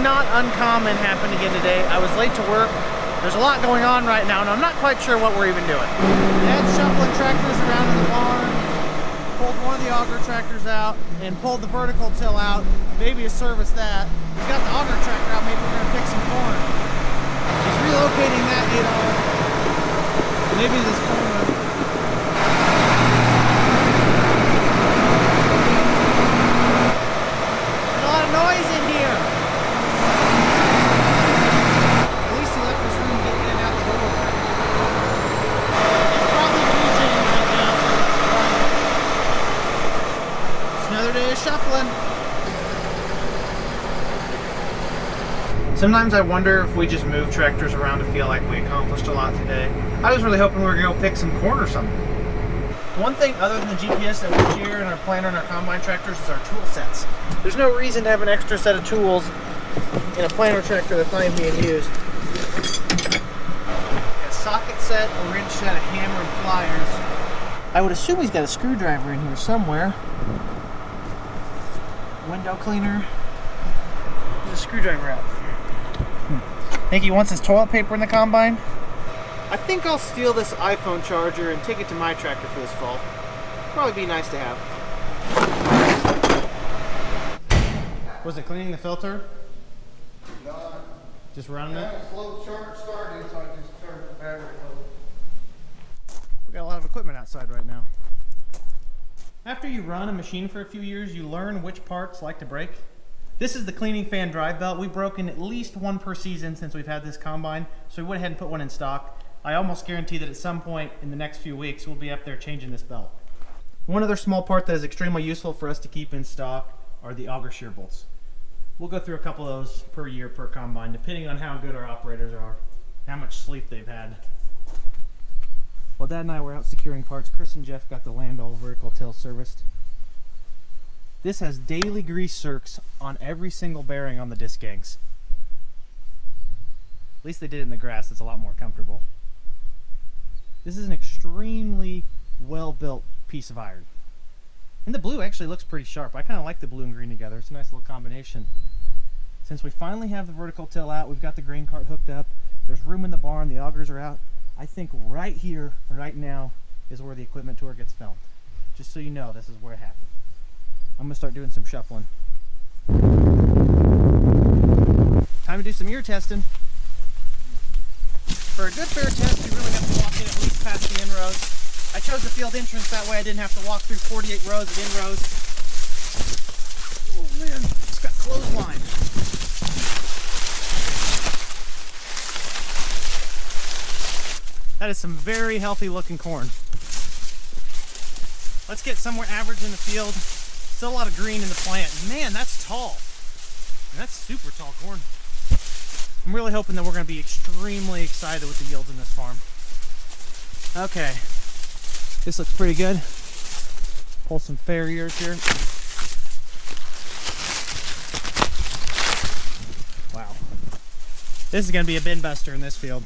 not uncommon happened again today. I was late to work. There's a lot going on right now, and I'm not quite sure what we're even doing. Dad's shuffling tractors around in the barn, pulled one of the auger tractors out, and pulled the vertical till out, maybe to service that. He's got the auger tractor out, maybe we're gonna pick some corn. He's relocating that, maybe this corner. Noise in here. At least he left us room to get in and out the door. It's probably DJing right now, so it's another day of shuffling. Sometimes I wonder if we just move tractors around to feel like we accomplished a lot today. I was really hoping we were going to go pick some corn or something. One thing other than the GPS that we share in our planter and our combine tractors is our tool sets. There's no reason to have an extra set of tools in a planter tractor that's not even being used. A socket set, a wrench set, a hammer, and pliers. I would assume he's got a screwdriver in here somewhere. Window cleaner. There's a screwdriver out. Think he wants his toilet paper in the combine? I think I'll steal this iPhone charger and take it to my tractor for this fall. Probably be nice to have. Was it cleaning the filter? No. Just running it? Slow charge starting, so I just turned the battery low. We got a lot of equipment outside right now. After you run a machine for a few years, you learn which parts like to break. This is the cleaning fan drive belt. We've broken at least one per season since we've had this combine, so we went ahead and put one in stock. I almost guarantee that at some point in the next few weeks, we'll be up there changing this belt. One other small part that is extremely useful for us to keep in stock are the auger shear bolts. We'll go through a couple of those per year per combine, depending on how good our operators are, how much sleep they've had. While Dad and I were out securing parts, Chris and Jeff got the Landau vertical till serviced. This has daily grease circs on every single bearing on the disc gangs. At least they did it in the grass. It's a lot more comfortable. This is an extremely well-built piece of iron. And the blue actually looks pretty sharp. I kind of like the blue and green together. It's a nice little combination. Since we finally have the vertical till out, we've got the grain cart hooked up, there's room in the barn, the augers are out. I think right here, right now, is where the equipment tour gets filmed. Just so you know, this is where it happened. I'm gonna start doing some shuffling. Time to do some ear testing. For a good fair test, you really have to walk in at least past the inrows. I chose the field entrance, that way I didn't have to walk through 48 rows of inrows. Oh man, it's got clothesline. That is some very healthy looking corn. Let's get somewhere average in the field. Still a lot of green in the plant. Man, that's tall. And that's super tall corn. I'm really hoping that we're going to be extremely excited with the yields in this farm. Okay, this looks pretty good. Pull some fair ears here. Wow. This is going to be a bin buster in this field.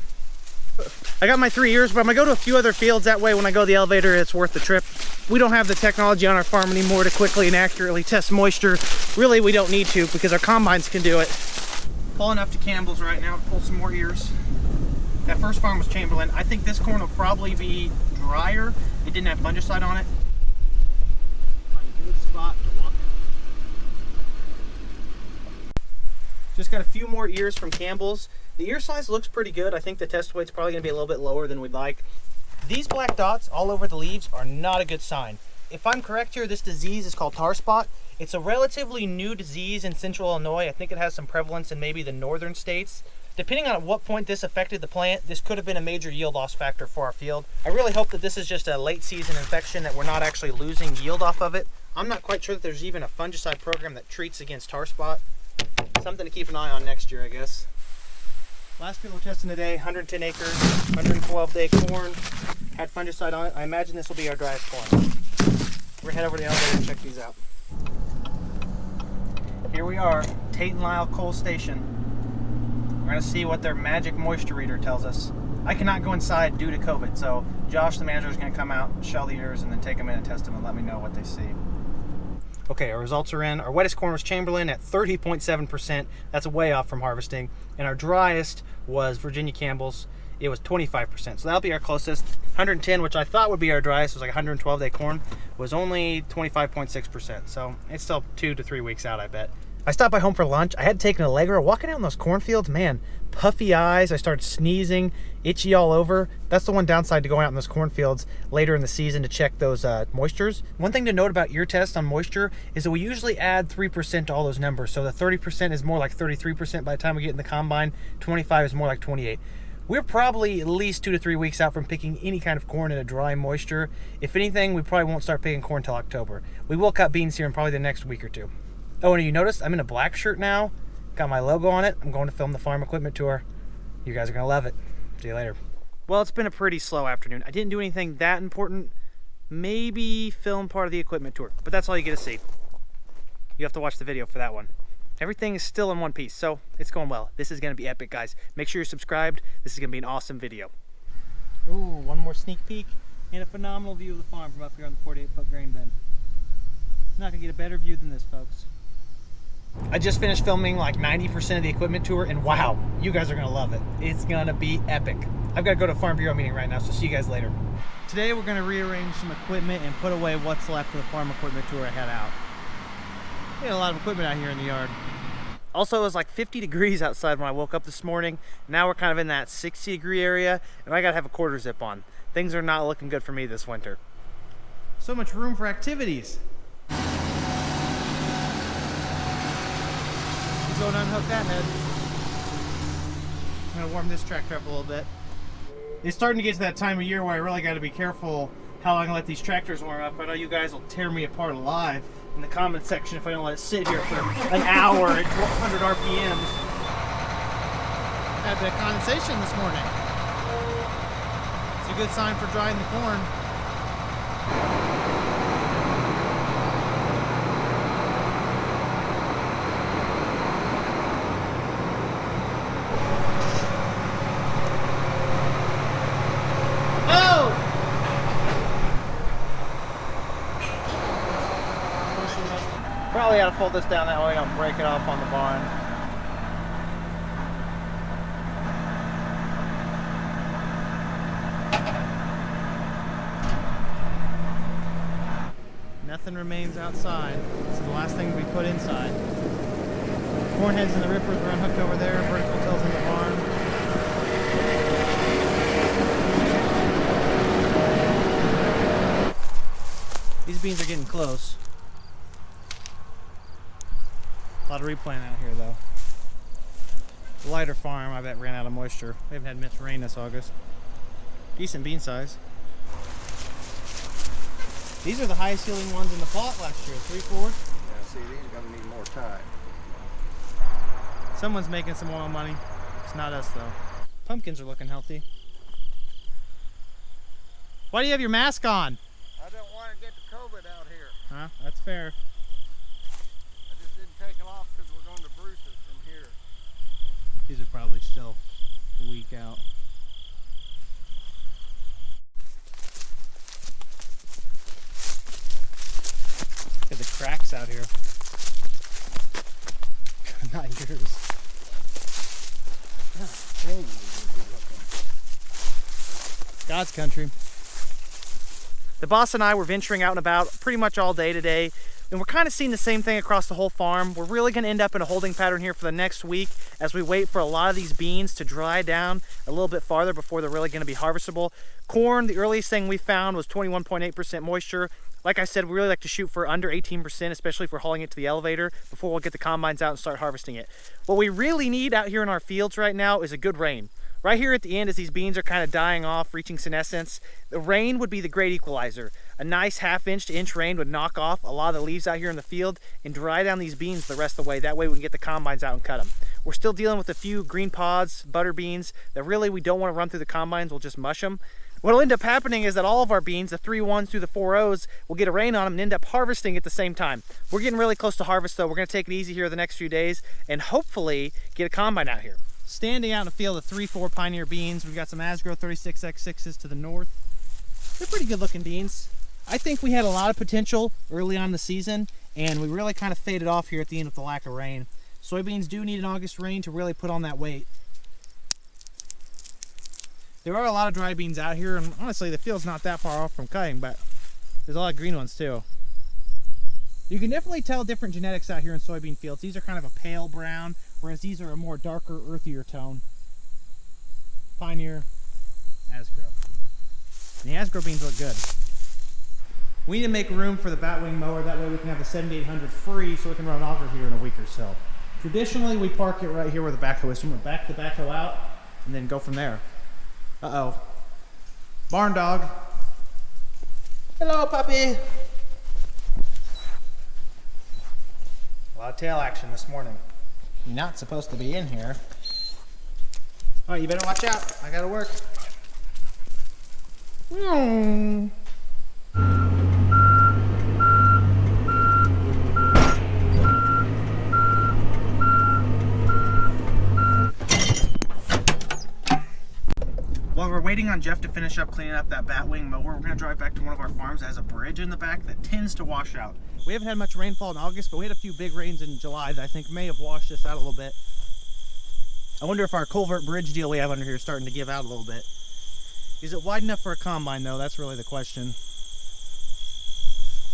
I got my 3 ears, but I'm going to go to a few other fields. That way when I go to the elevator, it's worth the trip. We don't have the technology on our farm anymore to quickly and accurately test moisture. Really, we don't need to because our combines can do it. Pulling up to Campbell's right now to pull some more ears. That first farm was Chamberlain. I think this corn will probably be drier. It didn't have fungicide on it. Find a good spot to walk in. Just got a few more ears from Campbell's. The ear size looks pretty good. I think the test weight's probably going to be a little bit lower than we'd like. These black dots all over the leaves are not a good sign. If I'm correct here, this disease is called tar spot. It's a relatively new disease in central Illinois. I think it has some prevalence in maybe the northern states. Depending on at what point this affected the plant, this could have been a major yield loss factor for our field. I really hope that this is just a late season infection, that we're not actually losing yield off of it. I'm not quite sure that there's even a fungicide program that treats against tar spot. Something to keep an eye on next year, I guess. Last field we're testing today, 110 acres, 112-day corn. Had fungicide on it. I imagine this will be our driest corn. We're gonna head over to the elevator and check these out. Here we are, Tate and Lyle Coal Station. We're gonna see what their magic moisture reader tells us. I cannot go inside due to COVID, so Josh, the manager, is gonna come out, shell the ears, and then take them in and test them and let me know what they see. Okay, our results are in. Our wettest corn was Chamberlain at 30.7%. That's way off from harvesting. And our driest was Virginia Campbell's. It was 25%. So that'll be our closest. 110, which I thought would be our driest, was like 112-day corn, was only 25.6%. So it's still 2 to 3 weeks out, I bet. I stopped by home for lunch. I had taken a Allegro. Walking out in those cornfields, man, puffy eyes. I started sneezing, itchy all over. That's the one downside to going out in those cornfields later in the season to check those moistures. One thing to note about ear tests on moisture is that we usually add 3% to all those numbers. So the 30% is more like 33% by the time we get in the combine. 25 is more like 28. We're probably at least 2 to 3 weeks out from picking any kind of corn in a dry moisture. If anything, we probably won't start picking corn until October. We will cut beans here in probably the next week or two. Oh, and you noticed I'm in a black shirt now. Got my logo on it. I'm going to film the farm equipment tour. You guys are going to love it. See you later. Well, it's been a pretty slow afternoon. I didn't do anything that important. Maybe film part of the equipment tour, but that's all you get to see. You have to watch the video for that one. Everything is still in one piece, so it's going well. This is going to be epic, guys. Make sure you're subscribed. This is going to be an awesome video. Ooh, one more sneak peek and a phenomenal view of the farm from up here on the 48-foot grain bed. Not going to get a better view than this, folks. I just finished filming like 90% of the equipment tour, and wow, you guys are going to love it. It's going to be epic. I've got to go to a Farm Bureau meeting right now, so see you guys later. Today we're going to rearrange some equipment and put away what's left of the farm equipment tour I had out. We had a lot of equipment out here in the yard. Also, it was like 50 degrees outside when I woke up this morning. Now we're kind of in that 60-degree area, and I got to have a quarter zip on. Things are not looking good for me this winter. So much room for activities. Go and unhook that head. I'm gonna warm this tractor up a little bit. It's starting to get to that time of year where I really got to be careful how long I let these tractors warm up. I know you guys will tear me apart alive in the comment section if I don't let it sit here for an hour at 100 RPMs. Had a bit of condensation this morning. It's a good sign for drying the corn. Probably ought to fold this down that way, don't break it off on the barn. Nothing remains outside. This is the last thing we put inside. Corn heads and the rippers are unhooked over there, vertical tails in the barn. These beans are getting close. A lot of replant out here though. The lighter farm, I bet, ran out of moisture. We haven't had much rain this August. Decent bean size. These are the highest yielding ones in the plot last year, 3-4. Yeah, see, these are gonna need more time. Someone's making some oil money. It's not us though. Pumpkins are looking healthy. Why do you have your mask on? I don't want to get the COVID out here. Huh? That's fair. Take it off because we're going to Bruce's in here. These are probably still a week out. Look at the cracks out here. Not yours. God's country. The boss and I were venturing out and about pretty much all day today. And we're kind of seeing the same thing across the whole farm. We're really going to end up in a holding pattern here for the next week as we wait for a lot of these beans to dry down a little bit farther before they're really going to be harvestable. Corn, the earliest thing we found was 21.8% moisture. Like I said, we really like to shoot for under 18%, especially if we're hauling it to the elevator before we'll get the combines out and start harvesting it. What we really need out here in our fields right now is a good rain. Right here at the end, as these beans are kind of dying off, reaching senescence, the rain would be the great equalizer. A nice ½ to inch rain would knock off a lot of the leaves out here in the field and dry down these beans the rest of the way. That way we can get the combines out and cut them. We're still dealing with a few green pods, butter beans, that really we don't want to run through the combines. We'll just mush them. What'll end up happening is that all of our beans, the 3-1s through the 4-0s, will get a rain on them and end up harvesting at the same time. We're getting really close to harvest though. We're going to take it easy here the next few days and hopefully get a combine out here. Standing out in a field of 3-4 Pioneer beans, we've got some Asgrow 36X6s to the north. They're pretty good looking beans. I think we had a lot of potential early on in the season, and we really kind of faded off here at the end with the lack of rain. Soybeans do need an August rain to really put on that weight. There are a lot of dry beans out here, and honestly the field's not that far off from cutting, but there's a lot of green ones too. You can definitely tell different genetics out here in soybean fields. These are kind of a pale brown, whereas these are a more darker, earthier tone. Pioneer, Asgrow. And the Asgrow beans look good. We need to make room for the batwing mower, that way we can have the 7800 free so we can run an auger here in a week or so. Traditionally, we park it right here where the backhoe is, so we'll back the backhoe out and then go from there. Uh-oh. Barn dog. Hello, puppy. A lot of tail action this morning. You're not supposed to be in here. All right, you better watch out. I gotta work. While we're waiting on Jeff to finish up cleaning up that batwing mower, we're gonna drive back to one of our farms that has a bridge in the back that tends to wash out. We haven't had much rainfall in August, but we had a few big rains in July that I think may have washed this out a little bit. I wonder if our culvert bridge deal we have under here is starting to give out a little bit. Is it wide enough for a combine though? That's really the question.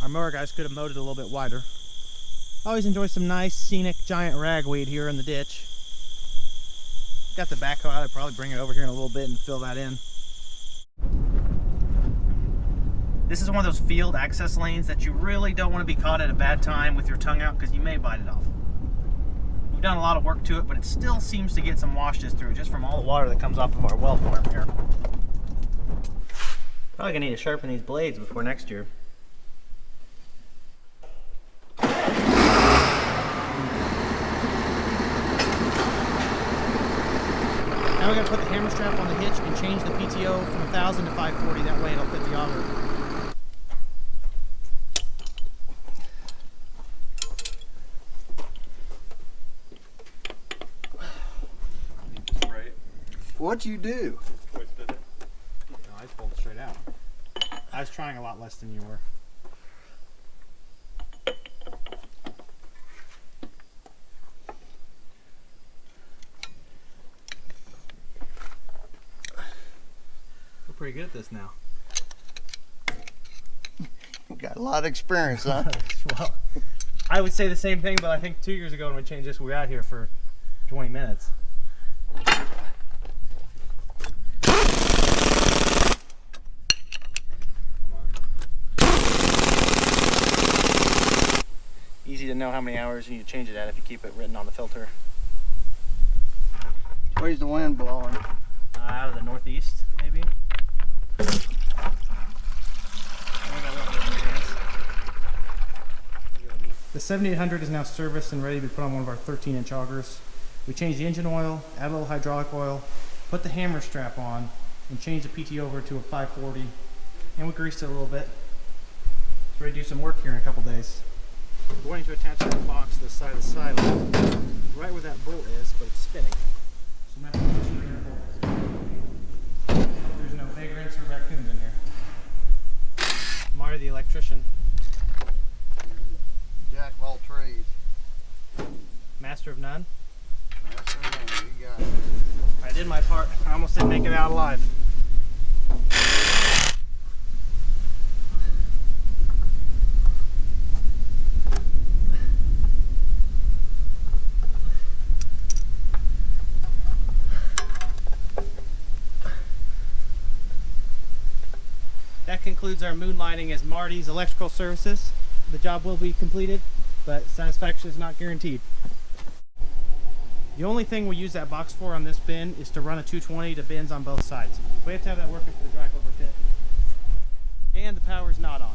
Our mower guys could have mowed it a little bit wider. I always enjoy some nice scenic giant ragweed here in the ditch. Got the backhoe out, I'd probably bring it over here in a little bit and fill that in. This is one of those field access lanes that you really don't want to be caught at a bad time with your tongue out because you may bite it off. We've done a lot of work to it, but it still seems to get some washes through just from all the water that comes off of our well farm here. Probably gonna need to sharpen these blades before next year. Now we gotta put the hammer strap on the hitch and change the PTO from 1000 to 540. That way it'll fit the auger. What'd you do? Twisted it. No, I just pulled it straight out. I was trying a lot less than you were. We're pretty good at this now. You got a lot of experience, huh? Well, I would say the same thing, but I think 2 years ago when we changed this, we were out here for 20 minutes. Easy to know how many hours you need to change it at if you keep it written on the filter. Where's the wind blowing? Out of the northeast, maybe. The 7800 is now serviced and ready to be put on one of our 13-inch augers. We changed the engine oil, add a little hydraulic oil, put the hammer strap on, and changed the PT over to a 540. And we greased it a little bit. It's ready to do some work here in a couple days. We're wanting to attach that box to the side of the silo, right where that bolt is, but it's spinning. So I'm going to have to be careful. There's no vagrants or raccoons in here. Marty the electrician. Jack of all trades. Master of none. Master of none, you got it. I did my part. I almost didn't make it out alive. That concludes our moonlighting as Marty's electrical services. The job will be completed, but satisfaction is not guaranteed. The only thing we use that box for on this bin is to run a 220 to bins on both sides. We have to have that working for the drive over pit. And the power's not on.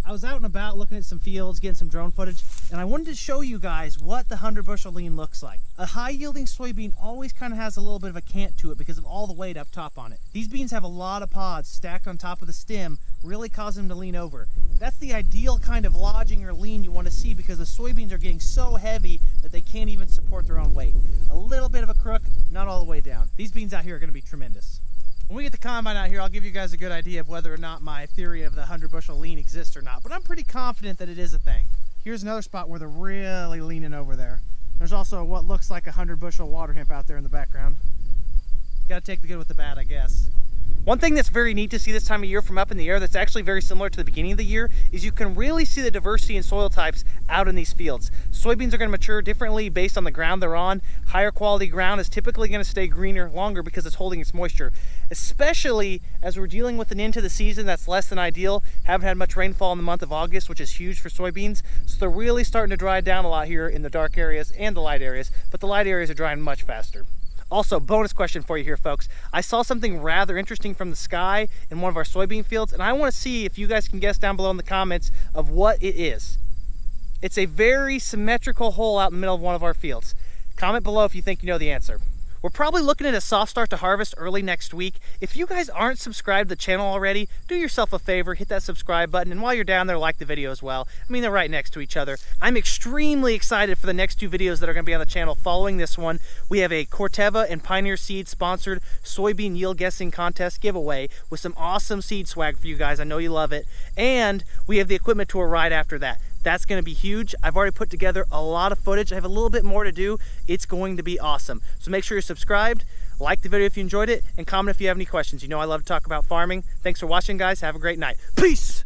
I was out and about looking at some fields, getting some drone footage, and I wanted to show you guys what the 100 bushel lean looks like. A high yielding soybean always kind of has a little bit of a cant to it because of all the weight up top on it. These beans have a lot of pods stacked on top of the stem, really causing them to lean over. That's the ideal kind of lodging or lean you want to see because the soybeans are getting so heavy that they can't even support their own weight. A little bit of a crook, not all the way down. These beans out here are going to be tremendous. When we get the combine out here, I'll give you guys a good idea of whether or not my theory of the 100 bushel lean exists or not, but I'm pretty confident that it is a thing. Here's another spot where they're really leaning over there. There's also what looks like 100 bushel water hemp out there in the background. Gotta take the good with the bad, I guess. One thing that's very neat to see this time of year from up in the air that's actually very similar to the beginning of the year is you can really see the diversity in soil types out in these fields. Soybeans are going to mature differently based on the ground they're on. Higher quality ground is typically going to stay greener longer because it's holding its moisture, especially as we're dealing with an end to the season that's less than ideal. Haven't had much rainfall in the month of August, which is huge for soybeans. So they're really starting to dry down a lot here in the dark areas and the light areas, but the light areas are drying much faster. Also, bonus question for you here, folks. I saw something rather interesting from the sky in one of our soybean fields, and I want to see if you guys can guess down below in the comments of what it is. It's a very symmetrical hole out in the middle of one of our fields. Comment below if you think you know the answer. We're probably looking at a soft start to harvest early next week. If you guys aren't subscribed to the channel already, do yourself a favor, hit that subscribe button, and while you're down there, like the video as well. I mean, they're right next to each other. I'm extremely excited for the next two videos that are going to be on the channel following this one. We have a Corteva and Pioneer Seed sponsored soybean yield guessing contest giveaway with some awesome seed swag for you guys. I know you love it. And we have the equipment tour right after that. That's going to be huge. I've already put together a lot of footage. I have a little bit more to do. It's going to be awesome. So make sure you're subscribed, like the video if you enjoyed it, and comment if you have any questions. You know I love to talk about farming. Thanks for watching, guys. Have a great night. Peace!